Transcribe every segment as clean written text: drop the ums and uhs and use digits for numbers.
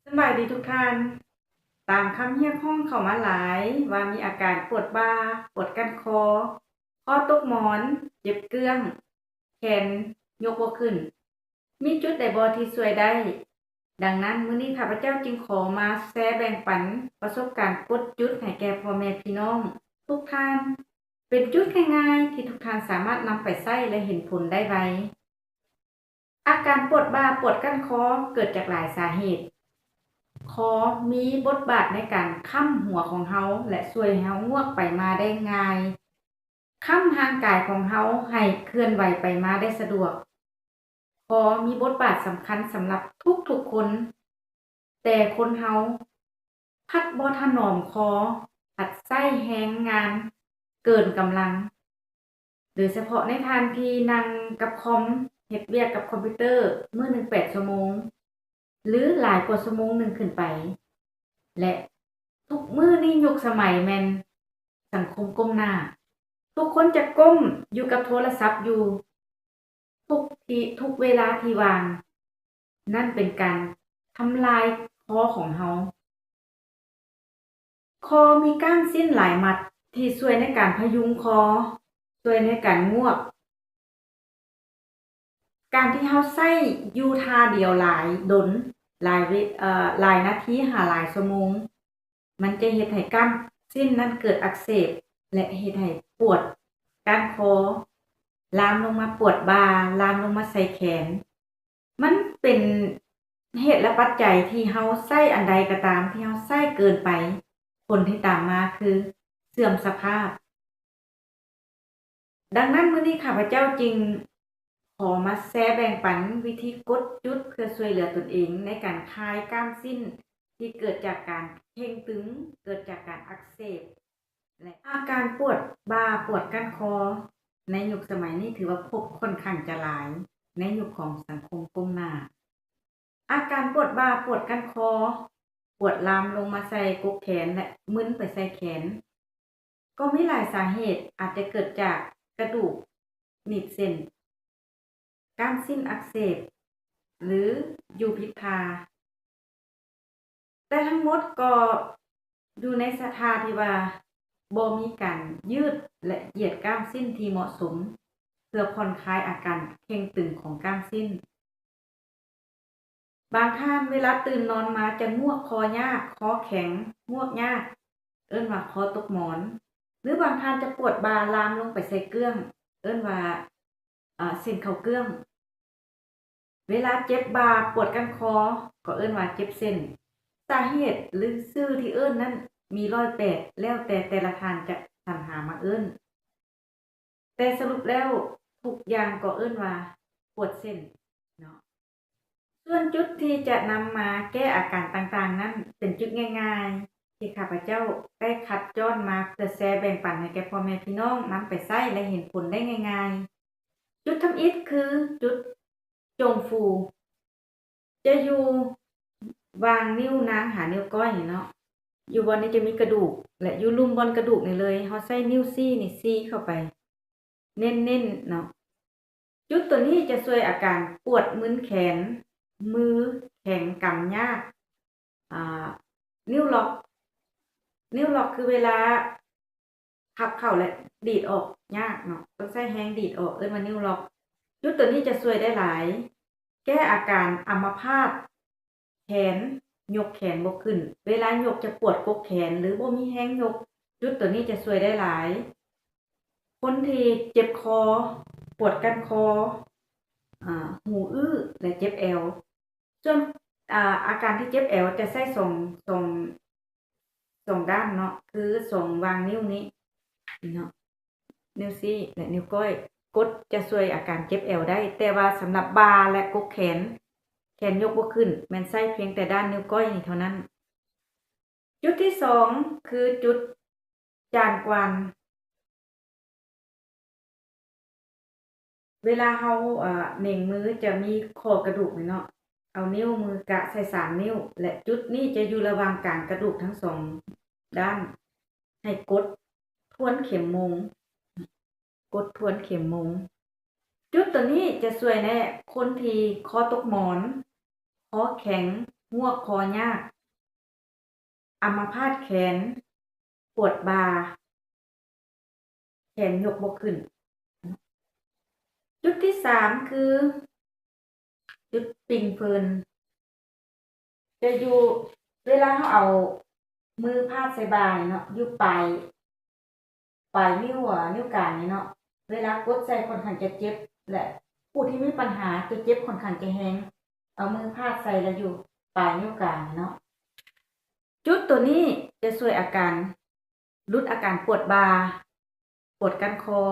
สบายดีทุกท่านตามคำเรียกร้องเข้ามาหลายว่ามีอาการปวดบ่าปวดก้านคอข้อตกหมอนเจ็บเกื้องแขนยกบ่ขึ้นมีจุดใดบ่ที่ช่วยได้ดังนั้นมื้อนี้ข้าพเจ้าจึงขอมาแชร์แบ่งปันประสบการณ์กดจุดให้แก่พ่อแม่พี่น้องทุกท่านเป็นจุดง่ายๆที่ทุกท่านสามารถนำไปใช้และเห็นผลได้ไวอาการปวดบ่าปวดก้านคอเกิดจากหลายสาเหตุคอมีบทบาทในการค้ำหัวของเราและช่วยให้เรางวกไปมาได้ง่ายค้ำร่างกายของเราให้เคลื่อนไหวไปมาได้สะดวกคอมีบทบาทสำคัญสำหรับทุกๆคนแต่คนเราพัดบ่ถนอมคอผัดไส้แรงงานเกินกำลังโดยเฉพาะในทานที่นั่งกับคอมเฮ็ดเวียกกับคอมพิวเตอร์มื้อหนึ่ง8 ชั่วโมงหรือหลายกว่าชั่วโมงหนึ่งขึ้นไปและทุกมื้อนี้ยุคสมัยแม่นสังคมก้มหน้าทุกคนจะก้มอยู่กับโทรศัพท์อยู่ทุกเวลาที่ว่างนั่นเป็นการทำลายคอของเราคอมีกล้ามสิ้นหลายมัดที่ช่วยในการพยุงคอช่วยในการงวกการที่เราใช้อยู่ท่าเดียวหลายดนหลายนาทีหาหลายชั่วโมงมันจะเฮ็ดให้กล้ามสิ้นนั้นเกิดอักเสบและเฮ็ดให้ปวดก้านคอลามลงมาปวดบ่าลามลงมาใส่แขนมันเป็นเหตุและปัจจัยที่เราใช้อันใดก็ตามที่เราใช้เกินไปผลที่ตามมาคือเสื่อมสภาพดังนั้นมื้อนี้ข้าพเจ้าจึงขอมาแชร์แบ่งปันวิธีกดจุดเพื่อช่วยเหลือตนเองในการคลายกล้ามสิ้นที่เกิดจากการเกร็งตึงเกิดจากการอักเสบและอาการปวดบ่าปวดก้านคอในยุคสมัยนี้ถือว่าพบค่อนข้างจะหลายในยุคของสังคมก้มหน้าอาการปวดบ่าปวดก้านคอปวดลามลงมาใส่กกแขนและมึนไปใส่แขนก็มีหลายสาเหตุอาจจะเกิดจากกระดูกหนีบเส้นกล้ามสิ้นอักเสบหรืออยู่ผิดท่าแต่ทั้งหมดก็อยู่ในสถานที่ว่าบ่มีการยืดและเหยียดกล้ามสิ้นที่เหมาะสมเพื่อผ่อนคลายอาการเกร็งตึงของกล้ามสิ้นบางท่านเวลาตื่นนอนมาจะง่วงคอยากคอแข็งง่วงยากเอิ้นว่าคอตกหมอนหรือบางท่านจะปวดบ่าลามลงไปใส่เกื้องเอิ้นว่าเส้นเข้าเกื้องเวลาเจ็บบ่าปวดก้านคอก็เอิ้นว่าเจ็บเส้นสาเหตุหรือชื่อที่เอิ้นนั้นมีร้อยแปดแล้วแต่ละท่านจะสรรหามาเอิ้นแต่สรุปแล้วทุกอย่างก็เอิ้นว่าปวดเส้นเนาะส่วนจุดที่จะนำมาแก้อาการต่างๆนั้นเป็นจุดง่ายๆที่ข้าพเจ้าได้คัดย้อนมาเพื่อแชร์แบ่งปันให้แก่พ่อแม่พี่น้องนำไปใช้และเห็นผลได้ง่ายๆจุดทำอิฐคือจุดจงฟูจะอยู่วางนิ้วนางหานิ้วก้อยนี่เนาะอยู่บนนี้จะมีกระดูกและอยู่ลุ่มบนกระดูกนี่เลยเราใช้นิ้วซี่นี่ซี่เข้าไปเน้นๆเนาะจุดตัวนี้จะช่วยอาการปวดมึนแขนมือแข็งกำยากอ่านิ้วล็อกคือเวลาพับเข้าและดีดออกยากเนาะต้องใช้แรงดีดออกเอิ้นว่านิ้วล็อกจุดตัวนี้จะช่วยได้หลายแก้อาการอัมพาตแขนยกแขนบ่ขึ้นเวลายกจะปวดกกแขนหรือบ่มีแรงยกจุดตัวนี้จะช่วยได้หลายคนที่เจ็บคอปวดก้านคอหูอื้อและเจ็บเอวส่วนอาการที่เจ็บเอวจะใช้สองด้านเนาะคือสองวางนิ้วนี้เนาะนิ้วชี้และนิ้วก้อยกดจะช่วยอาการเจ็บเอวได้แต่ว่าสำหรับบ่าและกกแขนยกบ่ขึ้นแม่นใช้เพียงแต่ด้านนิ้วก้อยนี่เท่านั้นจุดที่2คือจุดจานกวานเวลาเราเหน่งมือจะมีข้อกระดูกนี่เนาะเอานิ้วมือกะใส่3นิ้วและจุดนี้จะอยู่ระหว่างกลางกระดูกทั้ง2ด้านให้กดทวนเข็มมงจุดตัวนี้จะช่วยในคนที่คอตกหมอนคอแข็ง งวกคอยากอัมพาตแขนปวดบ่าแขนยกบ่ขึ้นจุดที่3คือจุดปิงเฟินจะอยู่เวลาเราเอามือพาดใส่บ่าเนาะอยู่ปลายนิ้วนิ้วกลางนี่เนาะเวลากดใส่ค่อนข้างจะเจ็บและผู้ที่มีปัญหาจะเจ็บค่อนข้างจะแรงเอามือพาดใส่แล้วอยู่ปลายนิ้วกลางเนาะจุดตัวนี้จะช่วยอาการลดอาการปวดบ่าปวดก้านคอ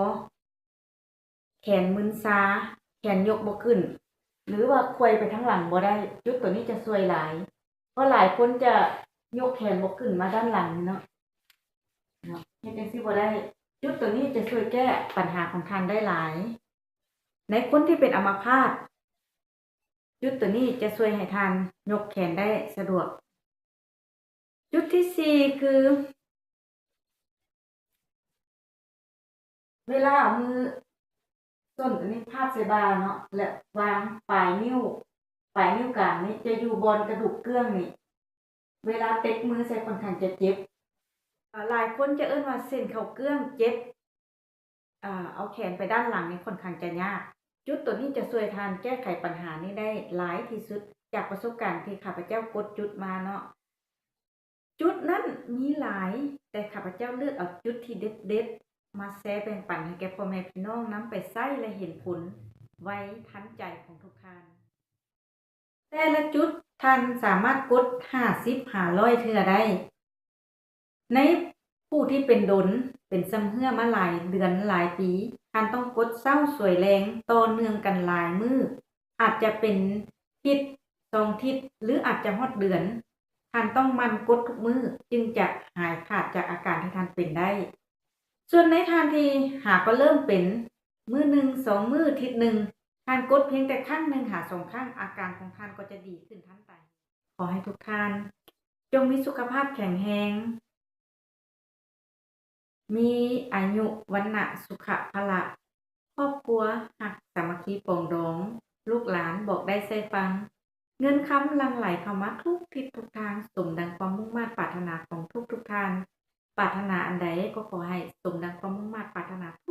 แขนมึนชาแขนยกบ่ขึ้นหรือว่าควยไปทั้งหลังบ่ได้จุดตัวนี้จะช่วยหลายเพราะหลายคนจะยกแขนบ่ขึ้นมาด้านหลังเนาะเฮ็ดจังซี่บ่ได้จุดตัวนี้จะช่วยแก้ปัญหาของท่านได้หลายในคนที่เป็นอัมพาตจุดตัวนี้จะช่วยให้ท่านยกแขนได้สะดวกจุดที่4คือเวลาเอามือส้นตัวนี้พาดใส่บ่าเนาะและวางปลายนิ้วกลางนี่จะอยู่บนกระดูกเกื้องนี่เวลาเต็กมือใส่ค่อนข้างจะเจ็บหลายคนจะเอิ้นว่าเส้นเข้าเกื้องเจ็บเอาแขนไปด้านหลังนี่ค่อนข้างจะยากจุดตัวนี้จะช่วยท่านแก้ไขปัญหานี้ได้หลายที่สุดจากประสบการณ์ที่ข้าพเจ้ากดจุดมาเนาะจุดนั้นมีหลายแต่ข้าพเจ้าเลือกเอาจุดที่เด็ดๆมาแชร์แบ่งปันให้แก่พ่อแม่พี่น้องนำไปใช้และเห็นผลไว้ทันใจของทุกท่านแต่ละจุดท่านสามารถกด50 500เทื่อได้ในผู้ที่เป็นดนเป็นซ้ำเหือมาหลายเดือนหลายปีท่านต้องกดเช้าสวยแรงต่อเนื่องกันหลายมื้ออาจจะเป็นทิศ2ทิศหรืออาจจะฮอดเดือนท่านต้องมันกดทุกมื้อจึงจะหายขาดจากอาการที่ท่านเป็นได้ส่วนในท่านที่หากก็เริ่มเป็นมื้อหนึ่ง2มื้อทิศหนึ่งท่านกดเพียงแต่ครั้งหนึ่ง2ครั้งอาการของท่านก็จะดีขึ้นทันทีขอให้ทุกท่านจงมีสุขภาพแข็งแรงมีอายุวันนะสุขภาละครอบครัวหักสามัคคีปรองดองลูกหลานบอกได้ใส่ฟังเงินค้ำหลั่งไหลเข้ามาทุกทิศทุกทางสมดังความมุ่งมั่นปรารถนาของทุกท่านปรารถนาอันใดก็ขอให้สมดังความมุ่งมั่นปรารถนาทุ